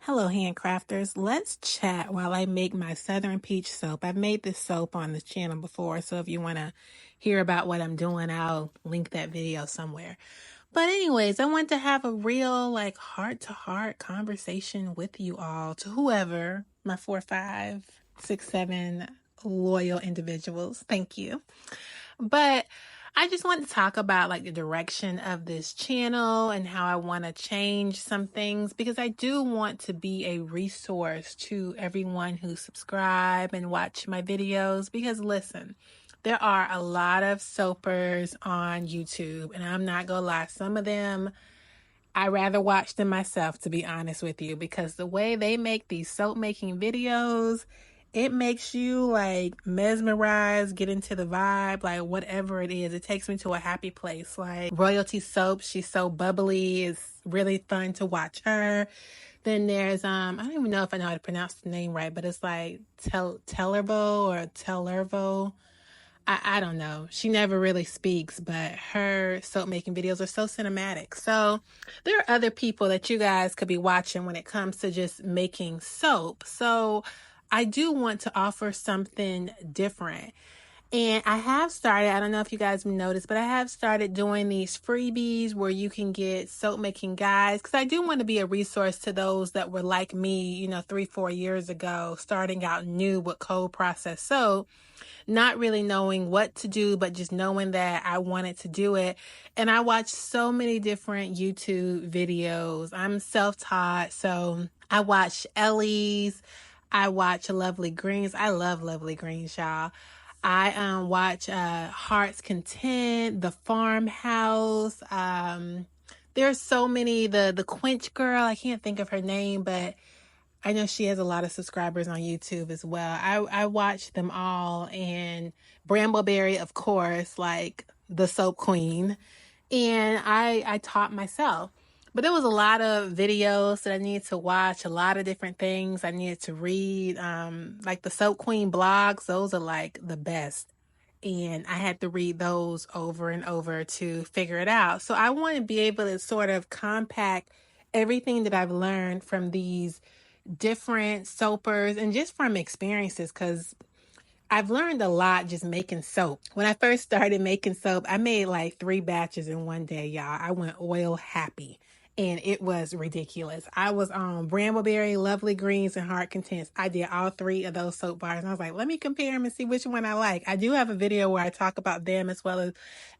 Hello, Handcrafters. Let's chat while I make my Southern Peach soap. I've made this soap on this channel before, so if you want to hear about what I'm doing, I'll link that video somewhere. But anyways, I want to have a real, heart-to-heart conversation with you all, to whoever, my 4, 5, 6, 7 loyal individuals. Thank you. But I just want to talk about the direction of this channel and how I want to change some things, because I do want to be a resource to everyone who subscribe and watch my videos. Because listen, there are a lot of soapers on YouTube, and I'm not gonna lie, some of them I rather watch them myself, to be honest with you, because the way they make these soap making videos, it makes you mesmerized, get into the vibe, whatever it is. It takes me to a happy place. Like Royalty Soap, she's so bubbly. It's really fun to watch her. Then there's I don't even know if I know how to pronounce the name right, but it's like Tellervo or Tellervo. I don't know. She never really speaks, but her soap making videos are so cinematic. So there are other people that you guys could be watching when it comes to just making soap. So I do want to offer something different. And I have started, I don't know if you guys noticed, but I have started doing these freebies where you can get soap making guides, because I do want to be a resource to those that were like me, 3, 4 years ago, starting out new with cold process soap, not really knowing what to do, but just knowing that I wanted to do it. And I watched so many different YouTube videos. I'm self-taught, so I watch Ellie's, I watch Lovely Greens. I love Lovely Greens, y'all. I watch Heart's Content, The Farmhouse. There's so many. The Quench Girl, I can't think of her name, but I know she has a lot of subscribers on YouTube as well. I watch them all, and Brambleberry, of course, like the soap queen. And I taught myself. But there was a lot of videos that I needed to watch, a lot of different things I needed to read. Like the Soap Queen blogs, those are like the best. And I had to read those over and over to figure it out. So I want to be able to sort of compact everything that I've learned from these different soapers and just from experiences, because I've learned a lot just making soap. When I first started making soap, I made like 3 batches in one day, y'all. I went oil happy, and it was ridiculous. I was on Brambleberry, Lovely Greens, and Heart Contents. I did all 3 of those soap bars, and I was like, let me compare them and see which one I like. I do have a video where I talk about them, as well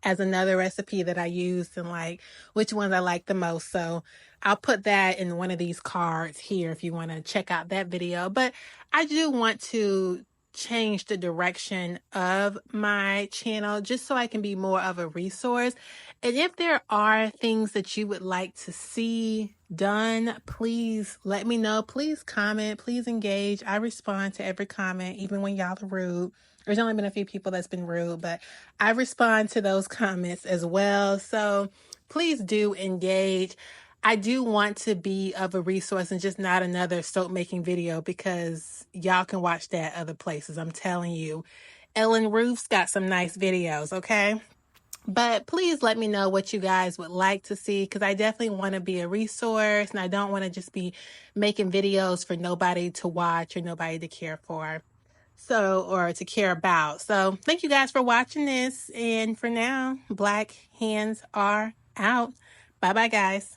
as another recipe that I used, and like which ones I like the most. So I'll put that in one of these cards here if you want to check out that video. But I do want to change the direction of my channel just so I can be more of a resource. And if there are things that you would like to see done, please let me know. Please comment, please engage. I respond to every comment, even when y'all are rude. There's only been a few people that's been rude, but I respond to those comments as well. So please do engage. I do want to be of a resource and just not another soap making video, because y'all can watch that other places. I'm telling you, Ellen Roof's got some nice videos, okay? But please let me know what you guys would like to see, because I definitely want to be a resource, and I don't want to just be making videos for nobody to watch or nobody to care for. Or to care about. So thank you guys for watching this. And for now, Black Hands are out. Bye-bye, guys.